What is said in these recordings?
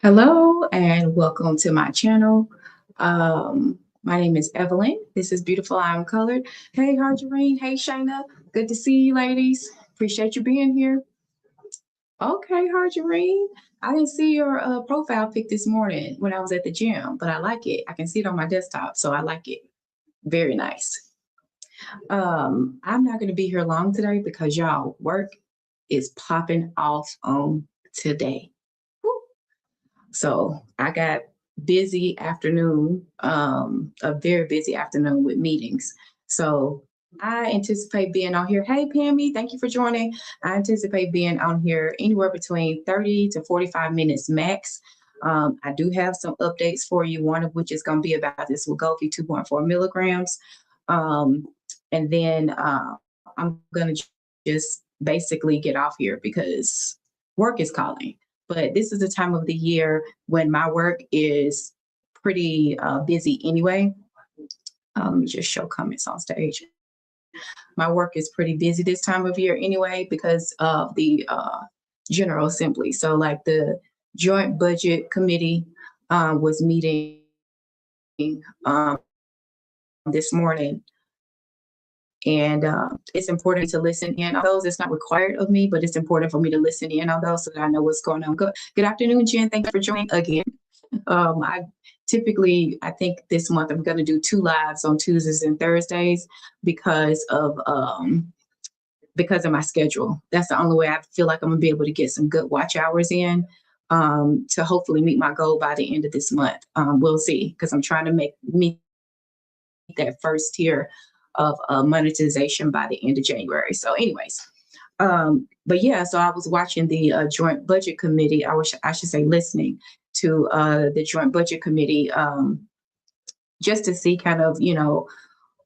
Hello and welcome to my channel. My name is Evelyn. This is Beautiful I'm Colored. Hey, Harjarine. Hey, Shayna. Good to see you, ladies. Appreciate you being here. Okay, Harjarine. I didn't see your profile pic this morning when I was at the gym, but I like it. I can see it on my desktop, so I like it. Very nice. I'm not going to be here long today because y'all work is popping off on today. Woo. So I got busy afternoon, a very busy afternoon with meetings. So I anticipate being on here. Hey, Pammy, thank you for joining. I anticipate being on here anywhere between 30 to 45 minutes max. I do have some updates for you, one of which is going to be about this Wegovy 2.4 milligrams. Um, and then I'm going to just basically get off here because work is calling. But this is the time of the year when my work is pretty busy anyway. Let me just show comments on stage. My work is pretty busy this time of year anyway because of the General Assembly. So, like the Joint Budget Committee was meeting this morning, and it's important for me to listen in on those. It's not required of me, but it's important for me to listen in on those so that I know what's going on. Good afternoon, Jen. Thank you for joining again. I typically, I think this month I'm going to do two lives on Tuesdays and Thursdays because of um, because of my schedule. That's the only way I feel like I'm gonna be able to get some good watch hours in to hopefully meet my goal by the end of this month. We'll see because I'm trying to meet that first tier of monetization by the end of January. So, anyways, but yeah, so I was watching the Joint Budget Committee. I should say listening to the Joint Budget Committee just to see kind of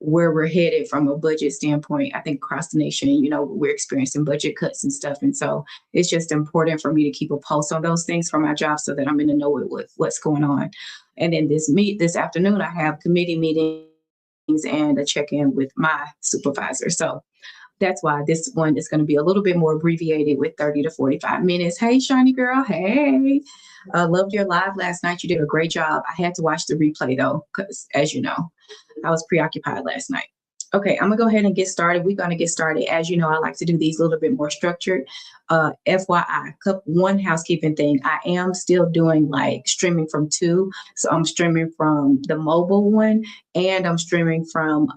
where we're headed from a budget standpoint. I think across the nation, we're experiencing budget cuts and stuff, and so it's just important for me to keep a pulse on those things for my job so that I'm in the know what's going on. And then this afternoon, I have committee meetings and a check-in with my supervisor. So that's why this one is going to be a little bit more abbreviated with 30 to 45 minutes. Hey, Shiny Girl. Hey. Loved your live last night. You did a great job. I had to watch the replay though, because as you know, I was preoccupied last night. Okay, I'm gonna go ahead and get started. We're gonna get started. As you know, I like to do these a little bit more structured. FYI, one housekeeping thing. I am still doing like streaming from two. So I'm streaming from the mobile one and I'm streaming from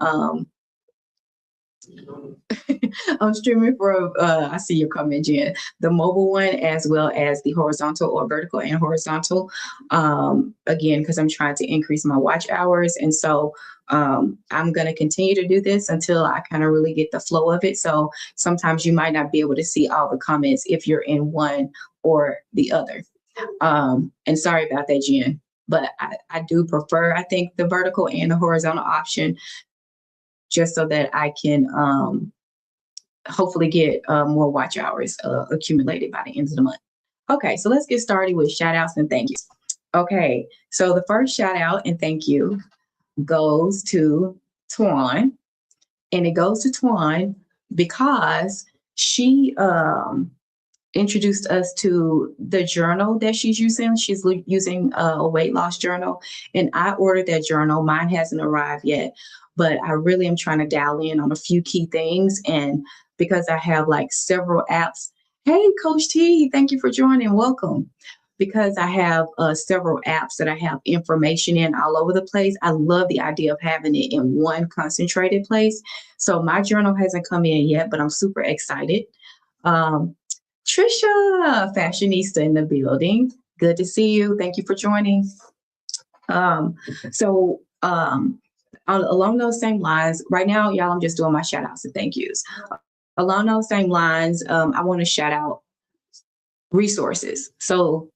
I'm streaming from, I see your comment, Jen, the mobile one as well as the horizontal or vertical and horizontal. Again, because I'm trying to increase my watch hours. And so I'm going to continue to do this until I kind of really get the flow of it. So sometimes you might not be able to see all the comments if you're in one or the other. And sorry about that, Jen. But I do prefer, I think, the vertical and the horizontal option just so that I can hopefully get more watch hours accumulated by the end of the month. Okay, so let's get started with shout outs and thank yous. Okay, so the first shout out and thank you goes to Twan, and it goes to Twan because she introduced us to the journal that she's using. She's using a weight loss journal, and I ordered that journal. Mine hasn't arrived yet, but I really am trying to dial in on a few key things. And because I have like several apps, hey, Coach T, thank you for joining. Welcome. Because I have several apps that I have information in all over the place, I love the idea of having it in one concentrated place. So my journal hasn't come in yet, but I'm super excited. Trisha, fashionista in the building. Good to see you. Thank you for joining. So along those same lines, right now, y'all, I'm just doing my shout outs and thank yous. Along those same lines, I want to shout out resources. So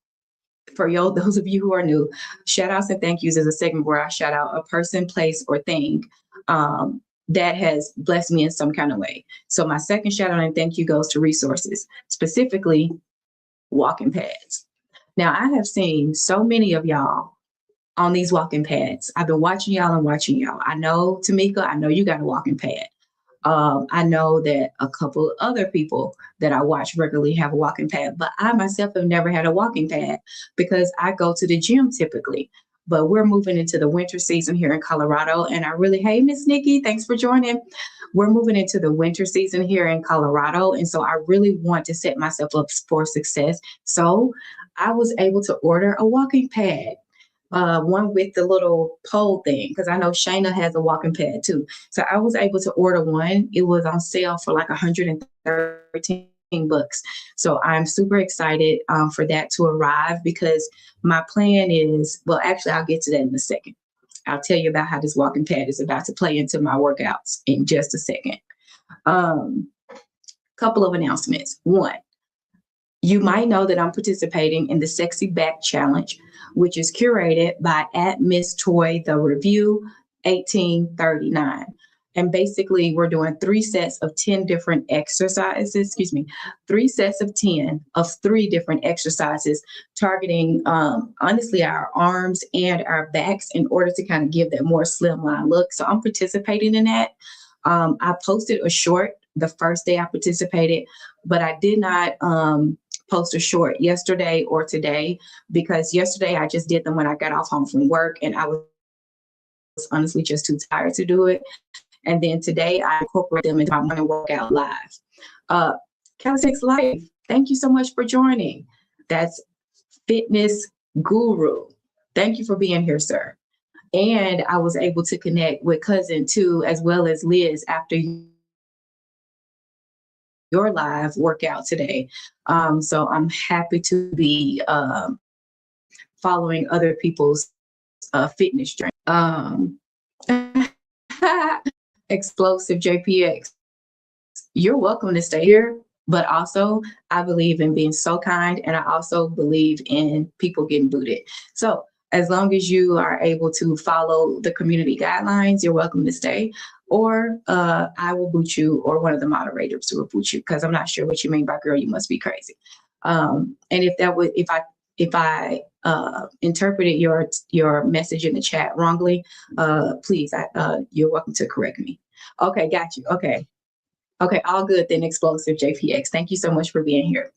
for those of you who are new, shout outs and thank yous is a segment where I shout out a person, place, or thing that has blessed me in some kind of way. So my second shout out and thank you goes to resources, specifically walking pads. Now, I have seen so many of y'all on these walking pads. I've been watching y'all and watching y'all. I know, Tamika, I know you got a walking pad. I know that a couple of other people that I watch regularly have a walking pad, but I myself have never had a walking pad because I go to the gym typically. But we're moving into the winter season here in Colorado, and I really, hey, Miss Nikki, thanks for joining. We're moving into the winter season here in Colorado, and so I really want to set myself up for success. So I was able to order a walking pad, one with the little pole thing, because I know Shayna has a walking pad too. So I was able to order one. It was on sale for like 113 bucks. So I'm super excited for that to arrive because my plan is, well, actually, I'll get to that in a second. I'll tell you about how this walking pad is about to play into my workouts in just a second. Couple of announcements. One, you might know that I'm participating in the Sexy Back Challenge, which is curated by at Miss Toy the Review 1839. And basically, we're doing 3 sets of 10 different exercises, 3 sets of 10 of 3 different exercises targeting, honestly, our arms and our backs in order to kind of give that more slimline look. So I'm participating in that. I posted a short the first day I participated, but I did not post a short yesterday or today because yesterday I just did them when I got off home from work and I was honestly just too tired to do it. And then today I incorporate them into my morning workout live. Calisthenics Life, thank you so much for joining. That's Fitness Guru. Thank you for being here, sir. And I was able to connect with Cousin too, as well as Liz after your live workout today. So I'm happy to be following other people's fitness journey. Explosive JPX, you're welcome to stay here, but also I believe in being so kind, and I also believe in people getting booted. So as long as you are able to follow the community guidelines, you're welcome to stay, or I will boot you, or one of the moderators will boot you, because I'm not sure what you mean by "girl, you must be crazy." And if I interpreted your message in the chat wrongly, please, you're welcome to correct me. Okay, got you. Okay, all good then, Explosive JPX. Thank you so much for being here.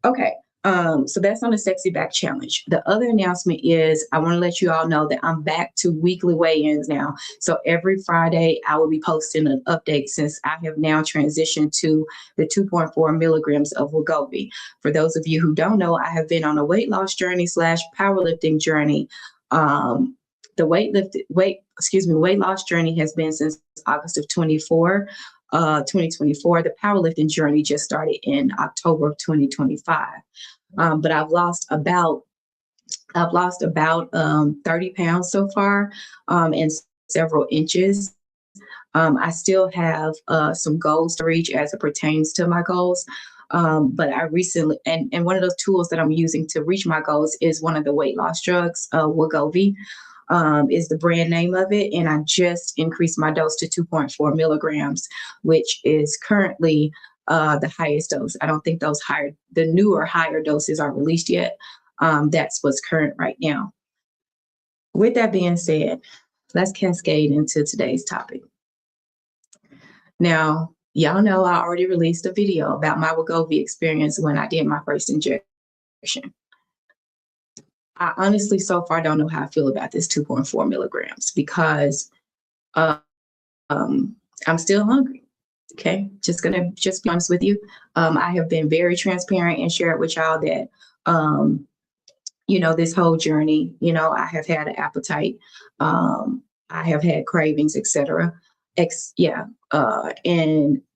Okay, so that's on the Sexy Back Challenge. The other announcement is I want to let you all know that I'm back to weekly weigh-ins now. So every Friday I will be posting an update since I have now transitioned to the 2.4 milligrams of Wegovy. For those of you who don't know, I have been on a weight loss journey / powerlifting journey. The weight loss journey has been since August of 2024. The powerlifting journey just started in October of 2025. But I've lost about 30 pounds so far, and several inches. I still have some goals to reach as it pertains to my goals. But I recently, and one of those tools that I'm using to reach my goals is one of the weight loss drugs, Wegovy. Is the brand name of it. And I just increased my dose to 2.4 milligrams, which is currently the highest dose. I don't think the newer higher doses are released yet. That's what's current right now. With that being said, let's cascade into today's topic. Now, y'all know I already released a video about my Wegovy experience when I did my first injection. I honestly so far don't know how I feel about this 2.4 milligrams because I'm still hungry. Okay, just be honest with you. I have been very transparent and shared with y'all that this whole journey, I have had an appetite, I have had cravings, etc. And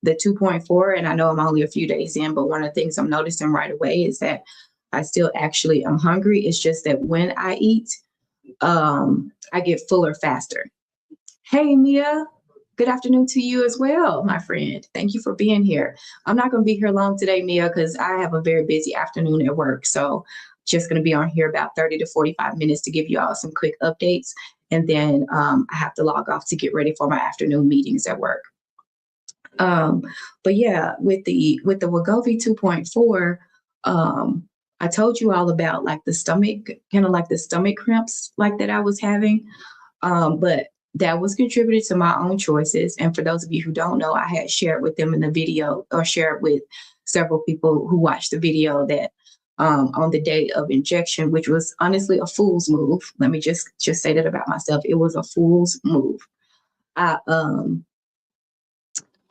the 2.4, and I know I'm only a few days in, but one of the things I'm noticing right away is that I still actually am hungry. It's just that when I eat, I get fuller faster. Hey, Mia, good afternoon to you as well, my friend. Thank you for being here. I'm not going to be here long today, Mia, because I have a very busy afternoon at work. So just going to be on here about 30 to 45 minutes to give you all some quick updates. And then I have to log off to get ready for my afternoon meetings at work. But yeah, with the Wegovy 2.4, I told you all about like the stomach cramps like that I was having. But that was contributed to my own choices. And for those of you who don't know, I had shared with them in the video, or shared with several people who watched the video, that on the day of injection, which was honestly a fool's move. Let me just say that about myself. It was a fool's move. I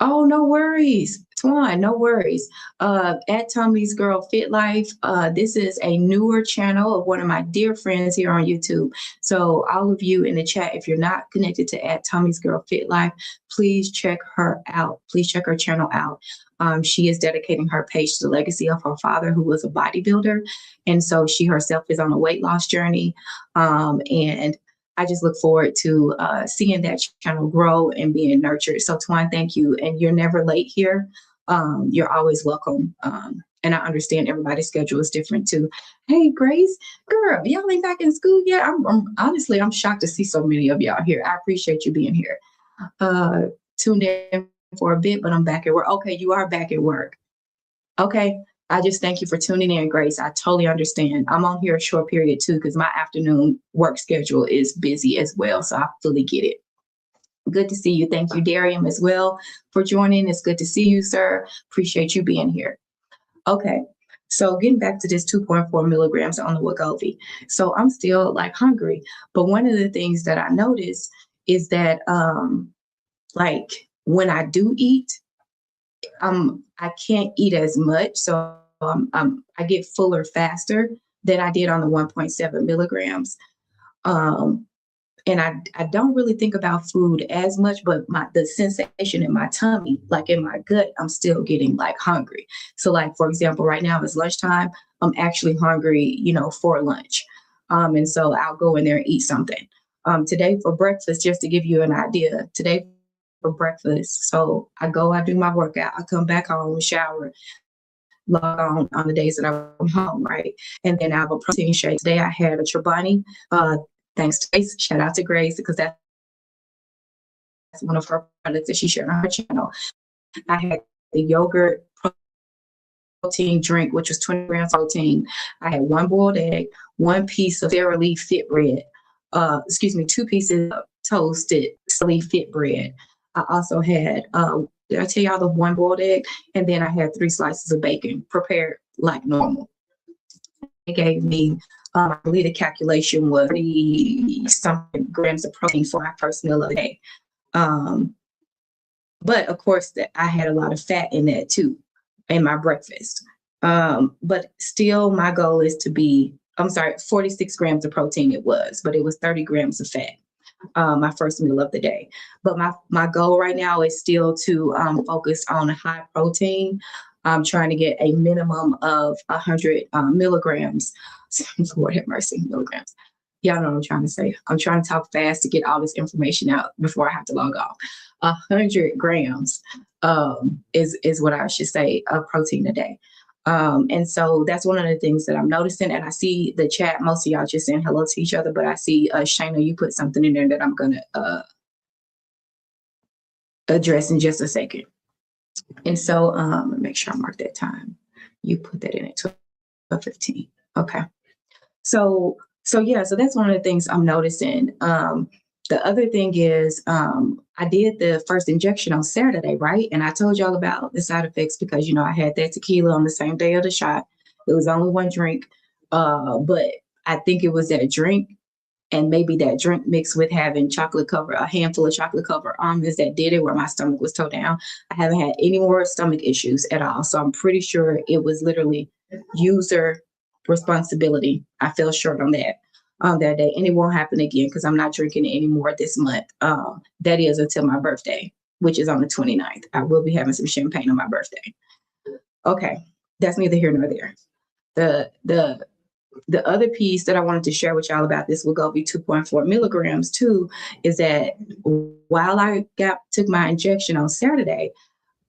Oh, no worries, Twan, no worries. At Tommy's Girl Fit Life, this is a newer channel of one of my dear friends here on YouTube. So all of you in the chat, if you're not connected to at Tommy's Girl Fit Life, please check her out. Please check her channel out. She is dedicating her page to the legacy of her father, who was a bodybuilder. And so she herself is on a weight loss journey. And I just look forward to seeing that channel grow and being nurtured. So Twan, thank you. And you're never late here. You're always welcome. And I understand everybody's schedule is different too. Hey, Grace, girl, y'all ain't back in school yet? Honestly, I'm shocked to see so many of y'all here. I appreciate you being here. Tuned in for a bit, but I'm back at work. Okay, you are back at work. Okay. I just thank you for tuning in, Grace. I totally understand. I'm on here a short period too, because my afternoon work schedule is busy as well. So I fully get it. Good to see you. Thank you, Darium, as well, for joining. It's good to see you, sir. Appreciate you being here. Okay. So getting back to this 2.4 milligrams on the Wegovy. So I'm still like hungry. But one of the things that I noticed is that like when I do eat, I can't eat as much, so I get fuller faster than I did on the 1.7 milligrams. And I don't really think about food as much, but the sensation in my tummy, like in my gut, I'm still getting like hungry. So like, for example, right now it's lunchtime. I'm actually hungry, for lunch. And so I'll go in there and eat something. Today for breakfast, just to give you an idea, today for breakfast. So I do my workout, I come back home, shower, log on the days that I'm home, right? And then I have a protein shake. Today I had a Chobani, thanks to Grace. Shout out to Grace, because that's one of her products that she shared on her channel. I had the yogurt protein drink, which was 20 grams of protein. I had one boiled egg, one piece of Sara Fit bread, 2 pieces of toasted Sara Fit bread. I also had, did I tell y'all the one boiled egg? And then I had 3 slices of bacon prepared like normal. It gave me, I believe the calculation was 30-something grams of protein for my first meal of the day. But of course, I had a lot of fat in that too, in my breakfast. But still, my goal is to be, 46 grams of protein it was, but it was 30 grams of fat. My first meal of the day. But my goal right now is still to focus on high protein. I'm trying to get a minimum of 100 milligrams. Lord have mercy, milligrams. Y'all know what I'm trying to say. I'm trying to talk fast to get all this information out before I have to log off. 100 grams is what I should say of protein a day. And so that's one of the things that I'm noticing. And I see the chat, most of y'all just saying hello to each other, but I see Shayna, you put something in there that I'm going to address in just a second. And so make sure I mark that time. You put that in at 12:15. Okay. So that's one of the things I'm noticing. The other thing is I did the first injection on Saturday, right? And I told y'all about the side effects because, I had that tequila on the same day of the shot. It was only one drink, but I think it was that drink and maybe that drink mixed with having a handful of chocolate covered almonds that did it, where my stomach was towed down. I haven't had any more stomach issues at all. So I'm pretty sure it was literally user responsibility. I fell short on that that day, and it won't happen again because I'm not drinking it anymore this month. That is until my birthday, which is on the 29th. I will be having some champagne on my birthday. Okay, that's neither here nor there. The other piece that I wanted to share with y'all about this Wegovy 2.4 milligrams too is that while I took my injection on Saturday,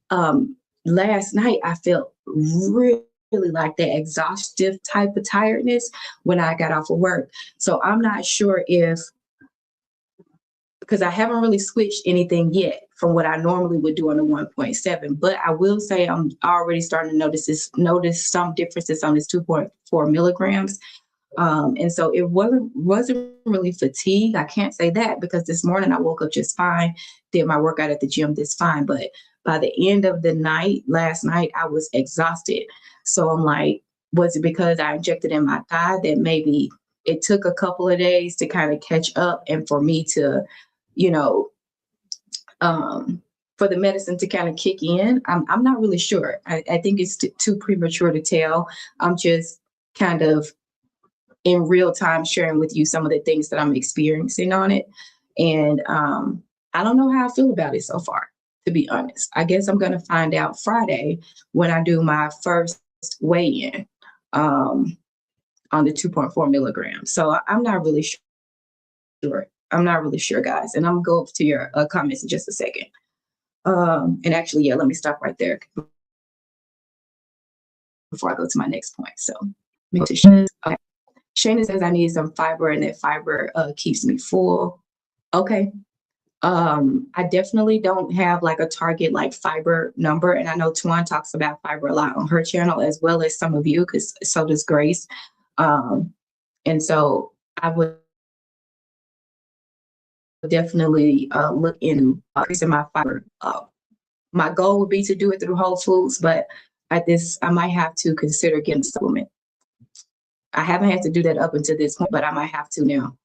last night I felt really like that exhaustive type of tiredness when I got off of work. So I'm not sure because I haven't really switched anything yet from what I normally would do on the 1.7, but I will say I'm already starting to notice some differences on this 2.4 milligrams. And so it wasn't really fatigue. I can't say that because this morning I woke up just fine, did my workout at the gym just fine. But by the end of the night, last night, I was exhausted. So I'm like, was it because I injected in my thigh that maybe it took a couple of days to kind of catch up and for me to, you know, um, for the medicine to kind of kick in? I'm not really sure. I think it's too premature to tell. I'm just kind of in real time sharing with you some of the things that I'm experiencing on it. And I don't know how I feel about it so far, to be honest. I guess I'm going to find out Friday when I do my first weigh in on the 2.4 milligrams. So I'm not really sure. I'm not really sure, guys. And I'm going to go up to your comments in just a second. And actually, yeah, let me stop right there before I go to my next point. So, okay. Shayna says I need some fiber and that fiber keeps me full. Okay. I definitely don't have like a target like fiber number. And I know Tuan talks about fiber a lot on her channel as well as some of you, because so does Grace. And so I would definitely look into increasing my fiber. My goal would be to do it through Whole Foods, but I might have to consider getting a supplement. I haven't had to do that up until this point, but I might have to now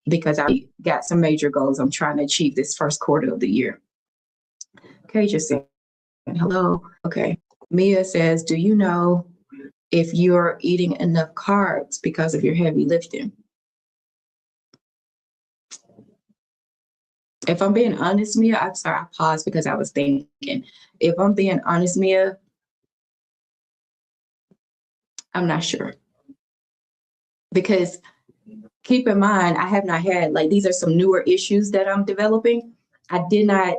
because I got some major goals I'm trying to achieve this first quarter of the year. Okay, just saying hello. Okay. Mia says, do you know if you're eating enough carbs because of your heavy lifting? If I'm being honest, Mia, I'm sorry, I paused because I was thinking. If I'm being honest, Mia, I'm not sure. Because keep in mind, I have not had, like, these are some newer issues that I'm developing. I did not,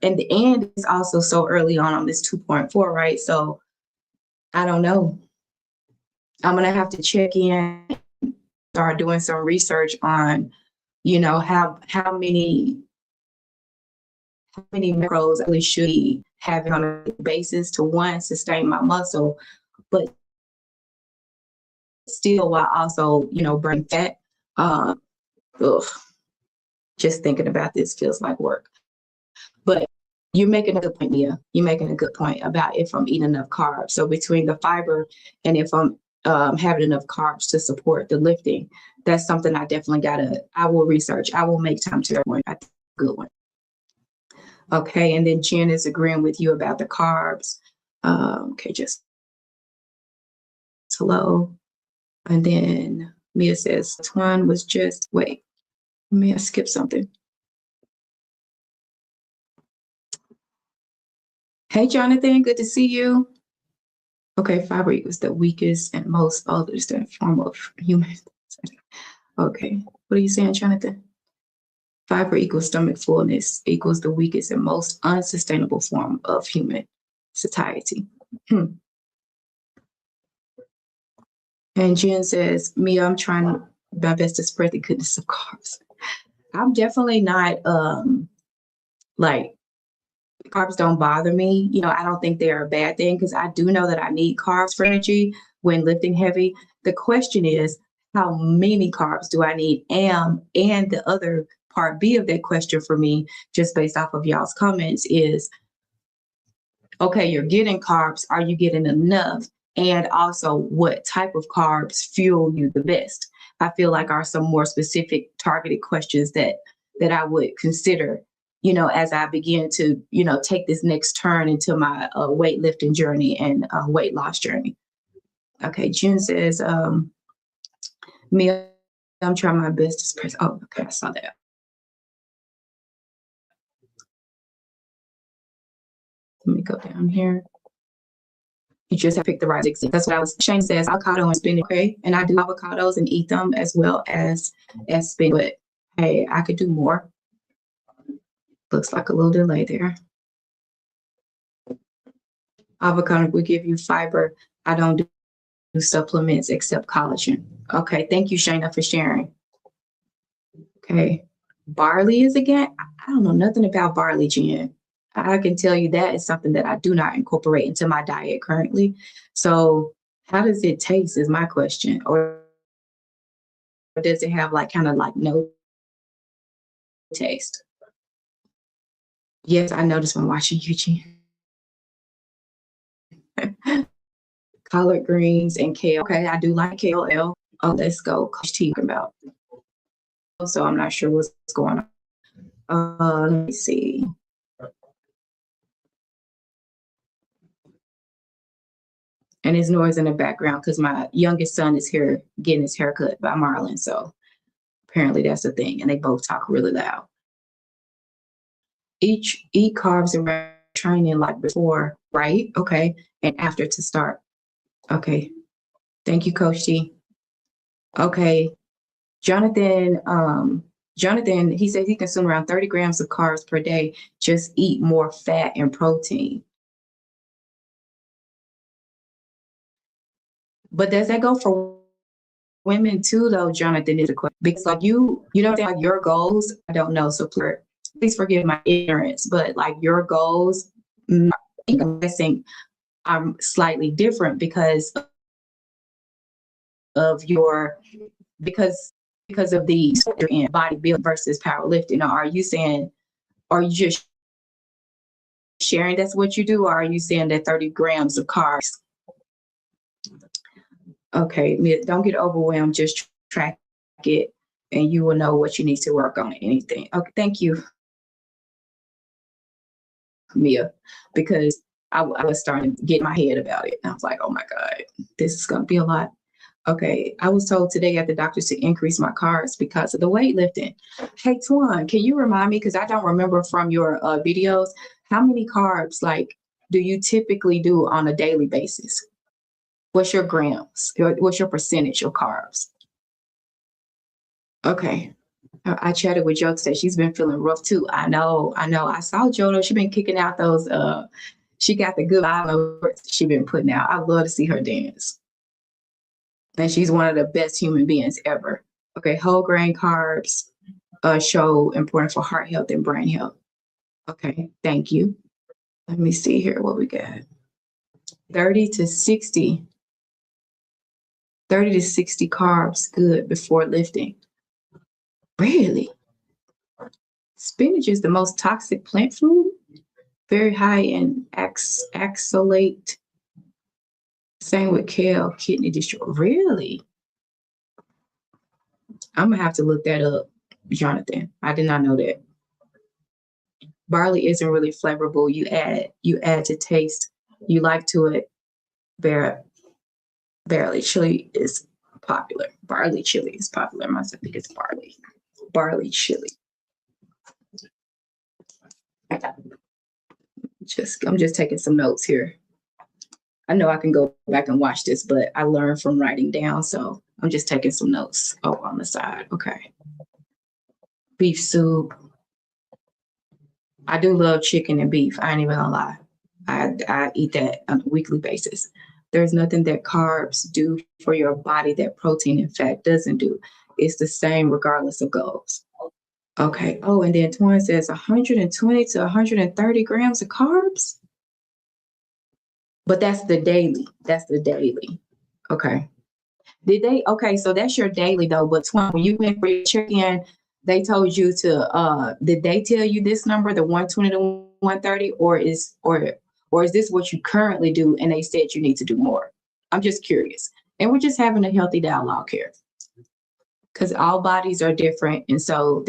and the end is also so early on this 2.4, right? So I don't know. I'm going to have to check in, start doing some research on, you know, how many macros I really should be having on a basis to, one, sustain my muscle, but still while also, you know, burn fat. Just thinking about this feels like work. But you're making a good point, Mia. You're making a good point about if I'm eating enough carbs. So between the fiber and if I'm having enough carbs to support the lifting, that's something I definitely I will research. I will make time to one. I think a good one. Okay, and then Jen is agreeing with you about the carbs. Okay, just hello. And then Mia says, Twan was just, wait, Mia skipped something. Hey, Jonathan, good to see you. Okay, fiber equals the weakest and most understood form of human. Okay, what are you saying, Jonathan? Fiber equals stomach fullness equals the weakest and most unsustainable form of human satiety. And Jen says, Mia, I'm trying my best to spread the goodness of carbs. I'm definitely not like, carbs don't bother me. You know, I don't think they're a bad thing because I do know that I need carbs for energy when lifting heavy. The question is, how many carbs do I need? And the other part B of that question for me, just based off of y'all's comments, is, okay, you're getting carbs. Are you getting enough? And also, what type of carbs fuel you the best? I feel like are some more specific targeted questions that I would consider, you know, as I begin to, you know, take this next turn into my weightlifting journey and weight loss journey. Okay, Jen says, Mia, I'm trying my best to express. Oh, okay, I saw that. Let me go down here. You just have to pick the right thing. That's what I was. Shane says avocado and spinach. Okay, and I do avocados and eat them as well as spinach. But hey, I could do more. Looks like a little delay there. Avocado will give you fiber. I don't do supplements except collagen. Okay, thank you, Shayna, for sharing. Okay, barley is again. I don't know nothing about barley, Jen. I can tell you that is something that I do not incorporate into my diet currently. So How does it taste is my question. Or does it have like kind of like no taste? Yes, I noticed when watching Eugene. Collard greens and kale. Okay, I do like kale. Oh, let's go. Coach T about. So I'm not sure what's going on. Let me see. And there's noise in the background because my youngest son is here getting his haircut by Marlon. So apparently that's a thing. And they both talk really loud. Eat carbs and training like before, right? Okay. And after to start. Okay. Thank you, Coach T. Okay. Jonathan, he says he consumes around 30 grams of carbs per day. Just eat more fat and protein. But does that go for women too, though, Jonathan? Is a question because like you know, like your goals. I don't know, so please forgive my ignorance. But like your goals, I'm guessing are slightly different because of your because of the bodybuilding versus powerlifting. Or are you saying? Are you just sharing that's what you do, or are you saying that 30 grams of carbs? Okay, don't get overwhelmed. Just track it, and you will know what you need to work on. Anything. Okay, thank you, Mia, because I was starting to get in my head about it. And I was like, oh my God, this is going to be a lot. Okay, I was told today at the doctor to increase my carbs because of the weightlifting. Hey, Tuan, can you remind me, because I don't remember from your videos, how many carbs like do you typically do on a daily basis? What's your grams? What's your percentage of carbs? Okay. I chatted with Jo today. She's been feeling rough too. I know. I saw Jo. She's been kicking out those. She got the good vibe she's been putting out. I love to see her dance. And she's one of the best human beings ever. Okay, whole grain carbs show important for heart health and brain health. Okay, thank you. Let me see here what we got. 30 to 60 carbs good before lifting. Really? Spinach is the most toxic plant food. Very high in oxalate. Same with kale, kidney destroy. Really? I'm gonna have to look that up, Jonathan. I did not know that. Barley isn't really flavorful. You add to taste. You like to it. Barley chili is popular. Barley chili is popular. I think it's barley. Barley chili. I'm just taking some notes here. I know I can go back and watch this, but I learned from writing down, so I'm just taking some notes on the side. Okay. Beef soup. I do love chicken and beef. I ain't even gonna lie. I eat that on a weekly basis. There's nothing that carbs do for your body that protein and fat doesn't do. It's the same regardless of goals. Okay. Oh, and then Twan says 120 to 130 grams of carbs. But that's the daily. Okay. Okay, so that's your daily though. But Twan, when you went for your check-in, they told you to did they tell you this number, the 120 to 130, or is this what you currently do and they said you need to do more? I'm just curious. And we're just having a healthy dialogue here. Because all bodies are different. And so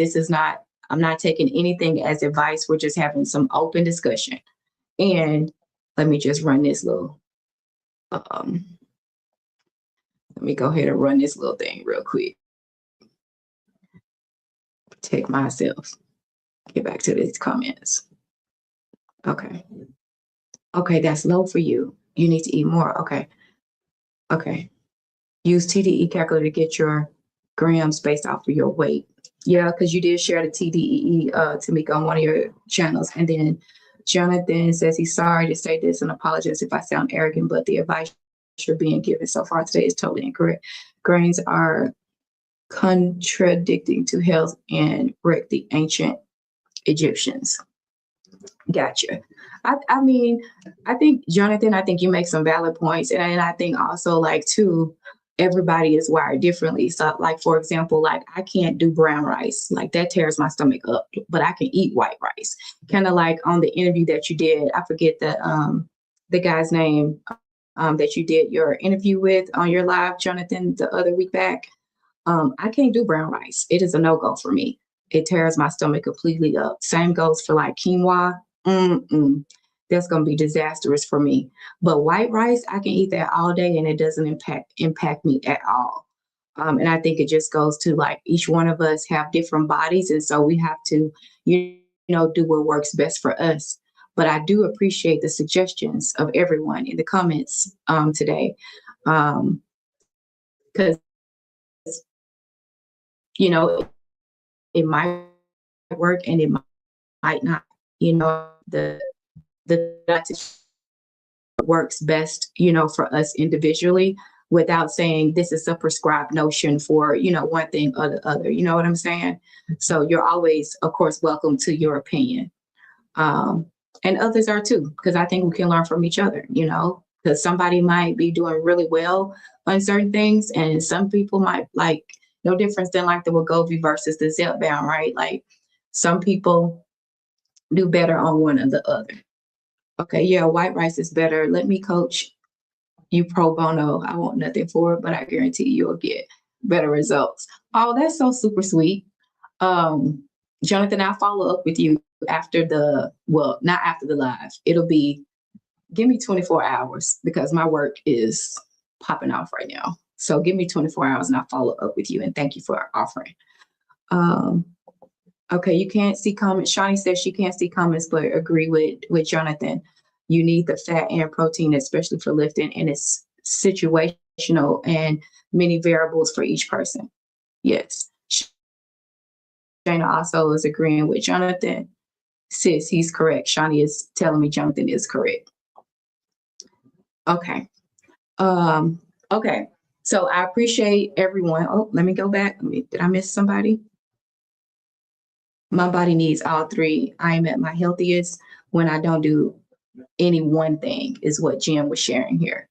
I'm not taking anything as advice. We're just having some open discussion. And let me just run this little let me go ahead and run this little thing real quick. Protect myself. Get back to these comments. Okay. Okay, that's low for you. You need to eat more. Okay. Use TDE calculator to get your grams based off of your weight. Yeah, because you did share the TDE, Tamika, on one of your channels. And then Jonathan says he's sorry to say this and apologize if I sound arrogant, but the advice you're being given so far today is totally incorrect. Grains are contradicting to health and wreck the ancient Egyptians. Gotcha. I mean, I think Jonathan, I think you make some valid points, and I think also like too, everybody is wired differently. So, like for example, like I can't do brown rice, like that tears my stomach up, but I can eat white rice. Kind of like on the interview that you did, I forget the guy's name that you did your interview with on your live, Jonathan, the other week back. I can't do brown rice. It is a no go for me. It tears my stomach completely up. Same goes for like quinoa. Mm-mm. That's gonna be disastrous for me. But white rice, I can eat that all day, and it doesn't impact me at all. And I think it just goes to like each one of us have different bodies, and so we have to, do what works best for us. But I do appreciate the suggestions of everyone in the comments today, because you know it might work and it might not. The works best, for us individually without saying this is a prescribed notion for, one thing or the other. You know what I'm saying? So you're always, of course, welcome to your opinion. Um, and others are too, because I think we can learn from each other, because somebody might be doing really well on certain things, and some people might like no difference than like the Wegovy versus the Zepbound, right? Like some people do better on one or the other. Okay, yeah, white rice is better. Let me coach you pro bono. I want nothing for it, but I guarantee you'll get better results. Oh, that's so super sweet. Um, Jonathan, I'll follow up with you after not after the live. It'll be, give me 24 hours because my work is popping off right now. So give me 24 hours and I'll follow up with you. And thank you for offering. Um, Okay, you can't see comments. Shawnee says she can't see comments, but agree with Jonathan. You need the fat and protein, especially for lifting, and it's situational and many variables for each person. Yes. Shayna also is agreeing with Jonathan. Sis, he's correct. Shawnee is telling me Jonathan is correct. Okay. Okay. So I appreciate everyone. Oh, let me go back. Did I miss somebody? My body needs all three. I am at my healthiest when I don't do any one thing, is what Jim was sharing here.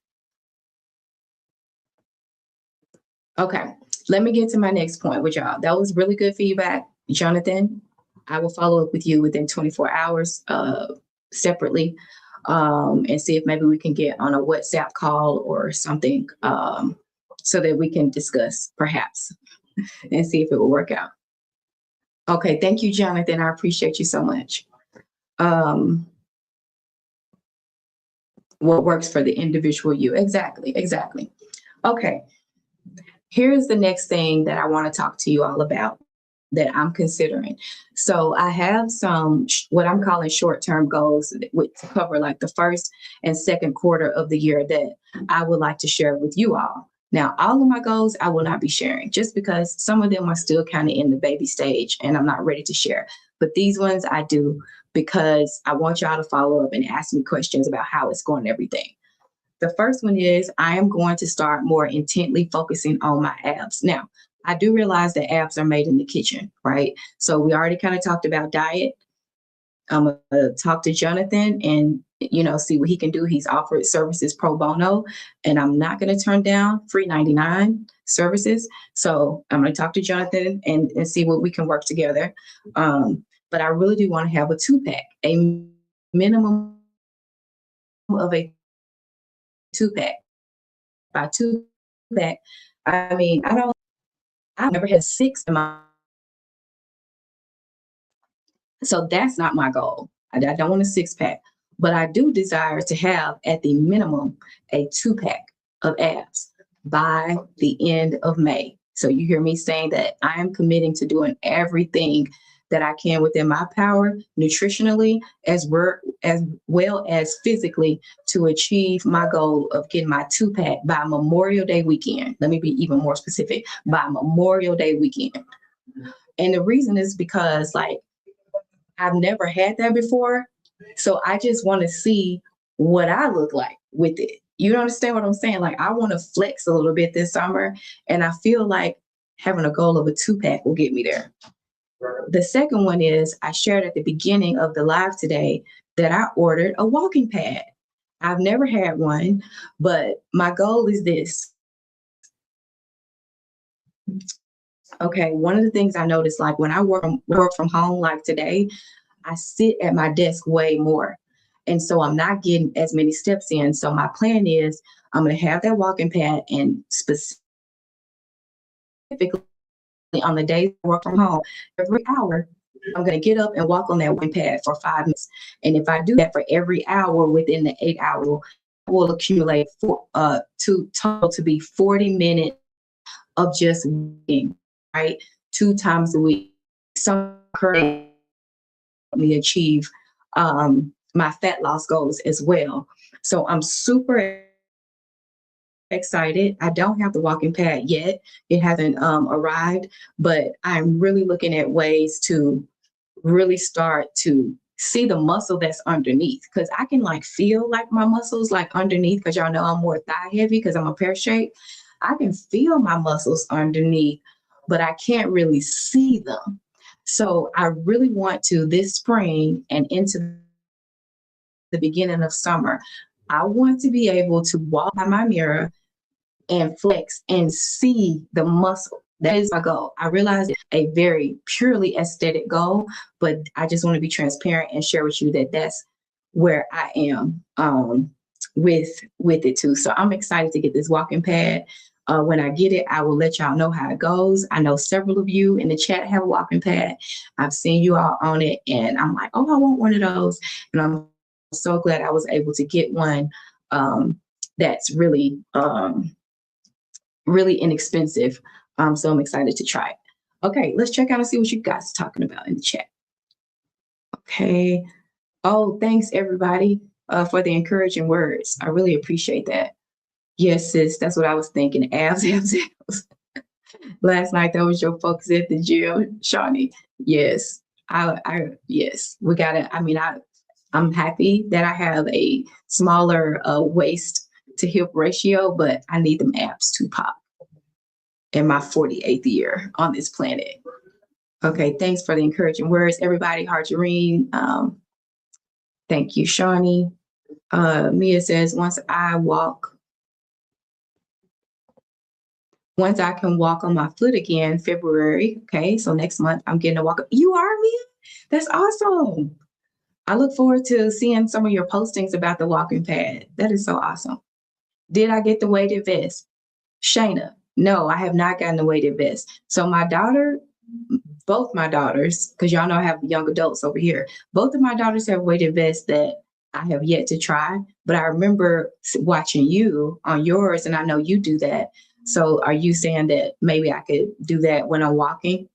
Okay, let me get to my next point with y'all. That was really good feedback, Jonathan. I will follow up with you within 24 hours separately and see if maybe we can get on a WhatsApp call or something so that we can discuss perhaps and see if it will work out. Okay, thank you, Jonathan. I appreciate you so much. What works for the individual you. Exactly. Okay, here's the next thing that I want to talk to you all about that I'm considering. So I have some what I'm calling short-term goals to cover like the first and second quarter of the year that I would like to share with you all. Now, all of my goals I will not be sharing just because some of them are still kind of in the baby stage and I'm not ready to share. But these ones I do because I want y'all to follow up and ask me questions about how it's going and everything. The first one is I am going to start more intently focusing on my abs. Now, I do realize that abs are made in the kitchen, right? So we already kind of talked about diet. I'm going to talk to Jonathan and, see what he can do. He's offered services pro bono, and I'm not going to turn down free 99 services. So I'm going to talk to Jonathan and see what we can work together. But I really do want to have a 2-pack, a minimum of a 2-pack. By 2-pack, I mean, I've never had 6 in my, so that's not my goal. I don't want a 6-pack, but I do desire to have at the minimum a 2-pack of abs by the end of May. So you hear me saying that I am committing to doing everything that I can within my power, nutritionally, as well as physically, to achieve my goal of getting my 2-pack by Memorial Day weekend. Let me be even more specific, by Memorial Day weekend. And the reason is because I've never had that before. So I just want to see what I look like with it. You understand what I'm saying? Like I want to flex a little bit this summer. And I feel like having a goal of a 2-pack will get me there. The second one is I shared at the beginning of the live today that I ordered a walking pad. I've never had one, but my goal is this. Okay, one of the things I noticed, like when I work from home, like today, I sit at my desk way more. And so I'm not getting as many steps in. So my plan is I'm going to have that walking pad, and specifically on the days I work from home, every hour, I'm going to get up and walk on that walking pad for 5 minutes. And if I do that for every hour within the 8 hours, I will accumulate to total to be 40 minutes of just walking, right? 2 times a week. So currently me achieve my fat loss goals as well. So I'm super excited. I don't have the walking pad yet. It hasn't arrived, but I'm really looking at ways to really start to see the muscle that's underneath, because I can like feel like my muscles like underneath, because y'all know I'm more thigh heavy because I'm a pear shape. I can feel my muscles underneath, but I can't really see them. So I really want to, this spring and into the beginning of summer, I want to be able to walk by my mirror and flex and see the muscle. That is my goal. I realize it's a very purely aesthetic goal, but I just want to be transparent and share with you that that's where I am with it too. So I'm excited to get this walking pad. When I get it, I will let y'all know how it goes. I know several of you in the chat have a walking pad. I've seen you all on it, and I'm like, oh, I want one of those. And I'm so glad I was able to get one that's really inexpensive. So I'm excited to try it. Okay, let's check out and see what you guys are talking about in the chat. Okay. Oh, thanks everybody for the encouraging words. I really appreciate that. Yes, sis, that's what I was thinking. Abs, abs, abs. Last night, that was your focus at the gym, Shawnee. Yes, yes, we gotta. I mean, I'm happy that I have a smaller waist to hip ratio, but I need them abs to pop in my 48th year on this planet. Okay, thanks for the encouraging words, everybody. Harjareen, thank you, Shawnee. Mia says, once I can walk on my foot again, February. Okay, so next month I'm getting to walk. You are, Mia? That's awesome. I look forward to seeing some of your postings about the walking pad. That is so awesome. Did I get the weighted vest? Shayna, no, I have not gotten the weighted vest. So my daughter, both my daughters, because y'all know I have young adults over here, both of my daughters have weighted vests that I have yet to try. But I remember watching you on yours, and I know you do that. So are you saying that maybe I could do that when I'm walking?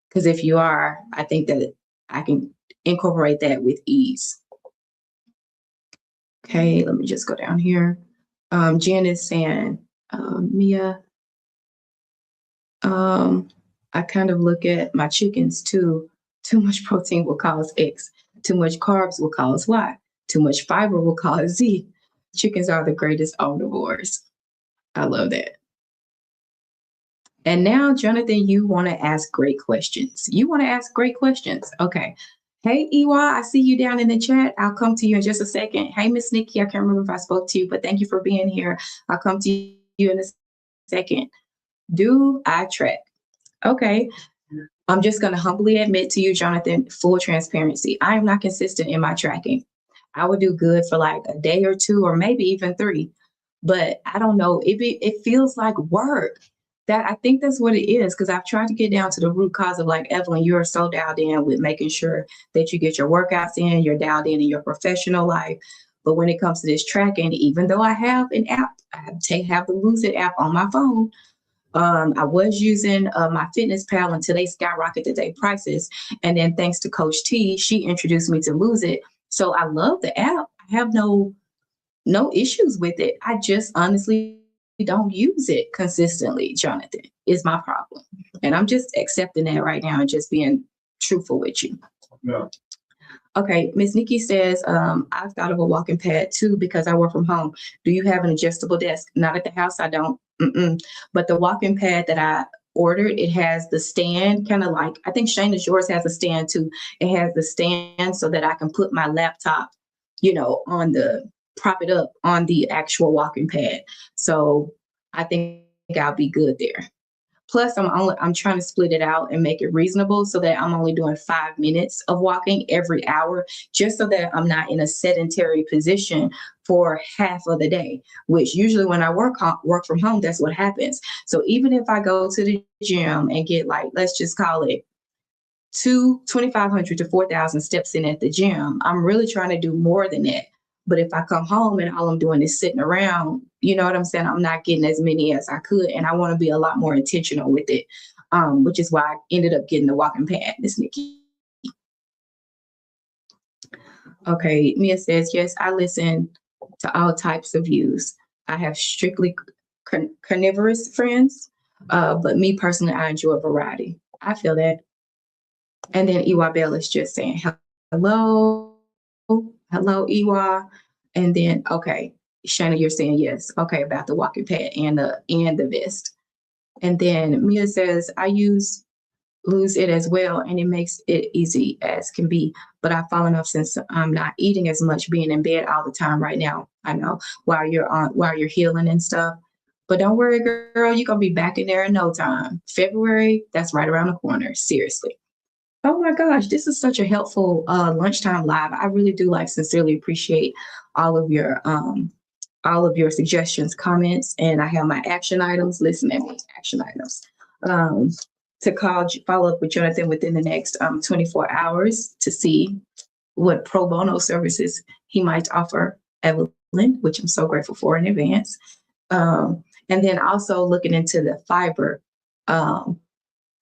Because if you are, I think that I can incorporate that with ease. Okay, let me just go down here. Jen is saying, Mia, I kind of look at my chickens too. Too much protein will cause X. Too much carbs will cause Y. Too much fiber will cause Z. Chickens are the greatest omnivores. I love that. And now, Jonathan, you want to ask great questions. You want to ask great questions. Okay. Hey, Ewa, I see you down in the chat. I'll come to you in just a second. Hey, Miss Nikki, I can't remember if I spoke to you, but thank you for being here. I'll come to you in a second. Do I track? Okay. I'm just going to humbly admit to you, Jonathan, full transparency. I am not consistent in my tracking. I would do good for like a day or two, or maybe even 3. But I don't know. It feels like work. That I think that's what it is, because I've tried to get down to the root cause of, like, Evelyn, you're so dialed in with making sure that you get your workouts in, you're dialed in your professional life. But when it comes to this tracking, even though I have an app, I have the Lose It app on my phone. I was using my Fitness Pal until they skyrocketed their prices. And then thanks to Coach T, she introduced me to Lose It. So I love the app. I have no issues with it. I just honestly don't use it consistently, Jonathan, is my problem. And I'm just accepting that right now and just being truthful with you. Yeah. Okay, Miss Nikki says, I've thought of a walking pad too because I work from home. Do you have an adjustable desk? Not at the house, I don't. But the walking pad that ordered, it has the stand, kind of like, I think Shayna's yours has a stand too. It has the stand so that I can put my laptop, on prop it up on the actual walking pad. So I think I'll be good there. Plus, I'm trying to split it out and make it reasonable so that I'm only doing 5 minutes of walking every hour, just so that I'm not in a sedentary position for half of the day. Which usually when I work from home, that's what happens. So even if I go to the gym and get, like, let's just call it 2,500 to 4,000 steps in at the gym, I'm really trying to do more than that. But if I come home and all I'm doing is sitting around, you know what I'm saying? I'm not getting as many as I could. And I want to be a lot more intentional with it, which is why I ended up getting the walking pad, Miss Nikki. Okay, Mia says, yes, I listen to all types of views. I have strictly carnivorous friends, but me personally, I enjoy variety. I feel that. And then Iwa Bell is just saying, hello, hello, Iwa. And then, okay, Shana, you're saying yes. Okay, about the walking pad and the vest. And then Mia says, I lose it as well, and it makes it easy as can be. But I've fallen off since I'm not eating as much, being in bed all the time right now. I know, while you're healing and stuff. But don't worry, girl, you're gonna be back in there in no time. February, that's right around the corner. Seriously. Oh my gosh, this is such a helpful lunchtime live. I really do sincerely appreciate all of your suggestions, comments, and I have my action items. Listen at me, action items. To follow up with Jonathan within the next 24 hours to see what pro bono services he might offer Evelyn, which I'm so grateful for in advance. And then also looking into the fiber.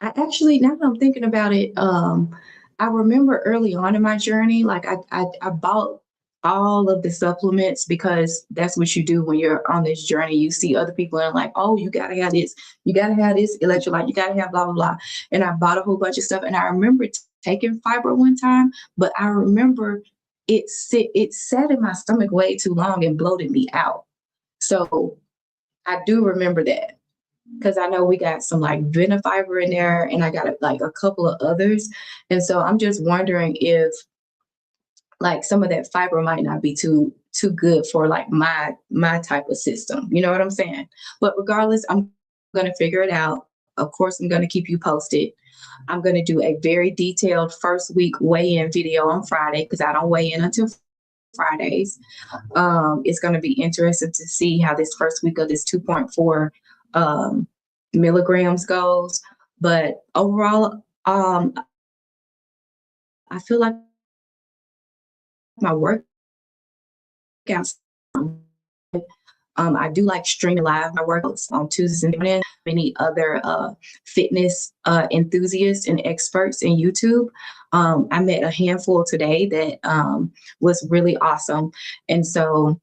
I actually, now that I'm thinking about it, I remember early on in my journey, I bought all of the supplements because that's what you do when you're on this journey. You see other people and like, oh, you gotta have this, electrolyte, you gotta have blah, blah, blah. And I bought a whole bunch of stuff. And I remember taking fiber one time, but I remember it sat in my stomach way too long and bloated me out. So I do remember that, because I know we got some Venifiber in there, and I got a couple of others. And so I'm just wondering if some of that fiber might not be too good for my type of system. You know what I'm saying? But regardless, I'm going to figure it out. Of course, I'm going to keep you posted. I'm going to do a very detailed first week weigh-in video on Friday, because I don't weigh in until Fridays. It's going to be interesting to see how this first week of this 2.4 milligrams goes. But overall, I feel like my workouts, I do like streaming live my workouts on Tuesdays and mornings. Many other fitness enthusiasts and experts in YouTube. I met a handful today that was really awesome. And so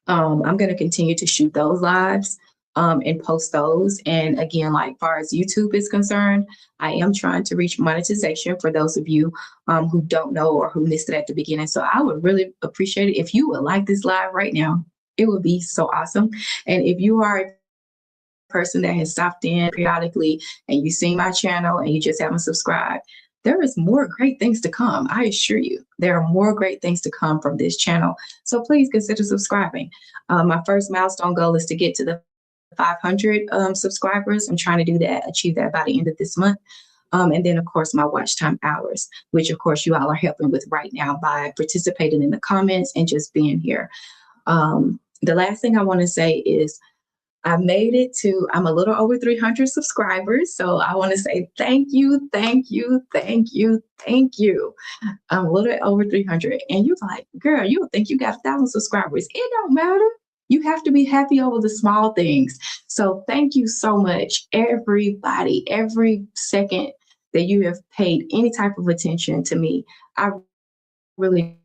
I'm going to continue to shoot those lives and post those. And again, far as YouTube is concerned, I am trying to reach monetization for those of you who don't know or who missed it at the beginning. So I would really appreciate it if you would like this live right now. It would be so awesome. And if you are a person that has stopped in periodically and you see my channel and you just haven't subscribed, there is more great things to come. I assure you, there are more great things to come from this channel. So please consider subscribing. My first milestone goal is to get to the 500 subscribers. I'm trying to achieve that by the end of this month. And then, of course, my watch time hours, which, of course, you all are helping with right now by participating in the comments and just being here. The last thing I want to say is I made it to, I'm a little over 300 subscribers. So I want to say thank you, thank you, thank you, thank you. I'm a little over 300. And you're like, girl, you think you got 1,000 subscribers. It don't matter. You have to be happy over the small things. So thank you so much, everybody, every second that you have paid any type of attention to me. I really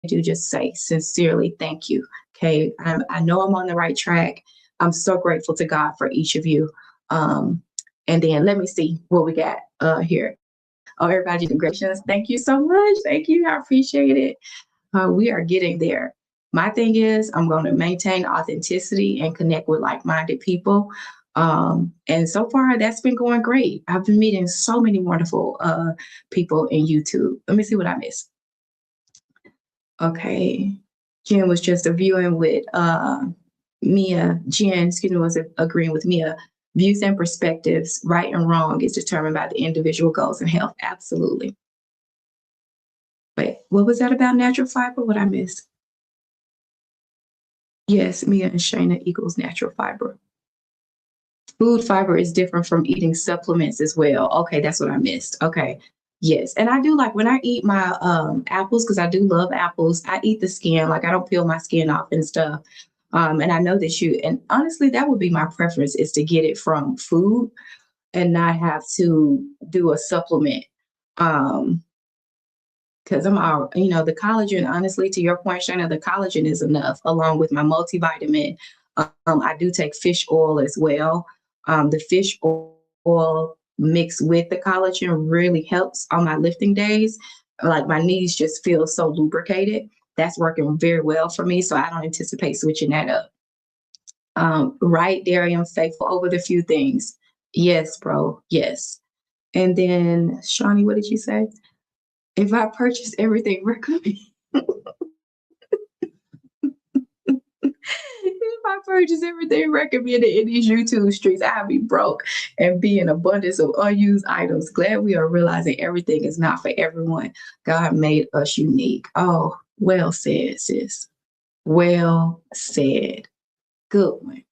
do just say sincerely thank you. Okay, I know I'm on the right track. I'm so grateful to God for each of you. And then let me see what we got here. Oh, everybody, congratulations. Thank you so much. Thank you. I appreciate it. We are getting there. My thing is I'm going to maintain authenticity and connect with like-minded people. And so far, that's been going great. I've been meeting so many wonderful people in YouTube. Let me see what I missed. Okay. Jen was just viewing with Mia. Jen, excuse me, was agreeing with Mia. Views and perspectives, right and wrong, is determined by the individual goals and health. Absolutely. Wait, what was that about natural fiber? What I missed? Yes, Mia and Shayna equals natural fiber. Food fiber is different from eating supplements as well. Okay, that's what I missed. Okay. Yes. And I do like when I eat my apples, because I do love apples, I eat the skin, like I don't peel my skin off and stuff. And I know that and honestly, that would be my preference is to get it from food and not have to do a supplement. Um, because I'm all, the collagen, honestly, to your point, Shana, the collagen is enough along with my multivitamin. I do take fish oil as well. The fish oil mixed with the collagen really helps on my lifting days. Like my knees just feel so lubricated. That's working very well for me. So I don't anticipate switching that up. Right, Darian, faithful over the few things. Yes, bro. Yes. And then, Shawnee, what did you say? If I purchase everything recommended, if I purchase everything recommended in these YouTube streets, I'll be broke and be an abundance of unused items. Glad we are realizing everything is not for everyone. God made us unique. Oh, well said, sis. Well said. Good one.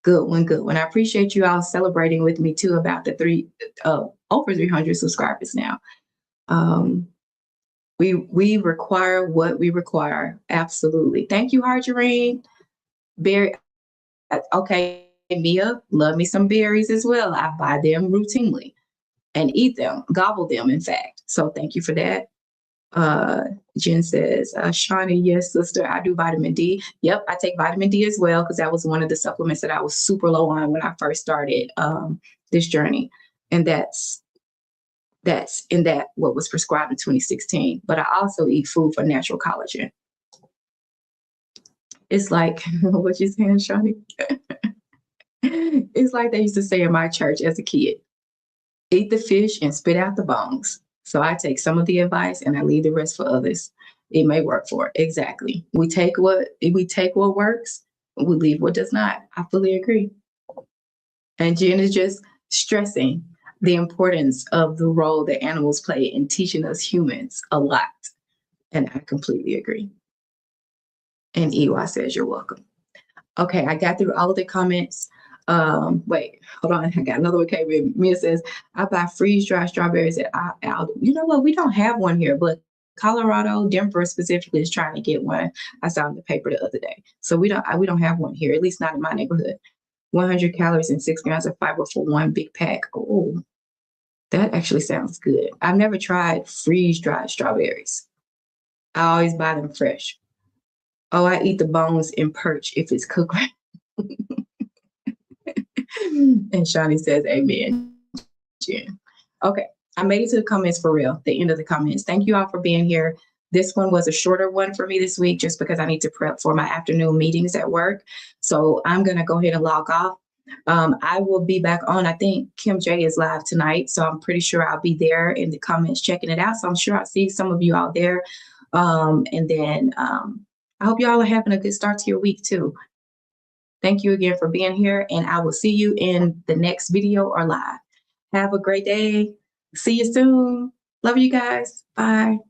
Good one. Good one. I appreciate you all celebrating with me too about the over 300 subscribers now. We require what we require. Absolutely. Thank you, Harjarine. Berry. Okay, Mia, love me some berries as well. I buy them routinely and eat them, gobble them, in fact. So thank you for that. Jen says, Shawnee, yes, sister, I do vitamin D. Yep, I take vitamin D as well because that was one of the supplements that I was super low on when I first started this journey. And that's in that what was prescribed in 2016. But I also eat food for natural collagen. It's like what you saying, Shawnee? It's like they used to say in my church as a kid, eat the fish and spit out the bones. So I take some of the advice and I leave the rest for others. It may work for it. Exactly. We take what works, we leave what does not. I fully agree. And Jen is just stressing the importance of the role that animals play in teaching us humans a lot. And I completely agree. And Ewa says you're welcome. Okay, I got through all of the comments. Wait, hold on. I got another one came in. Mia says, I buy freeze-dried strawberries at Aldi. You know what? We don't have one here, but Colorado, Denver specifically is trying to get one. I saw in the paper the other day. So we don't have one here, at least not in my neighborhood. 100 calories and 6 grams of fiber for one big pack. Oh, that actually sounds good. I've never tried freeze-dried strawberries. I always buy them fresh. Oh, I eat the bones in perch if it's cooked right. And Shawnee says, amen. Jen. Okay, I made it to the comments for real, the end of the comments. Thank you all for being here. This one was a shorter one for me this week just because I need to prep for my afternoon meetings at work. So I'm going to go ahead and log off. I will be back on. I think Kim J is live tonight, so I'm pretty sure I'll be there in the comments checking it out. So I'm sure I'll see some of you out there. And then I hope you all are having a good start to your week too. Thank you again for being here, and I will see you in the next video or live. Have a great day. See you soon. Love you guys. Bye.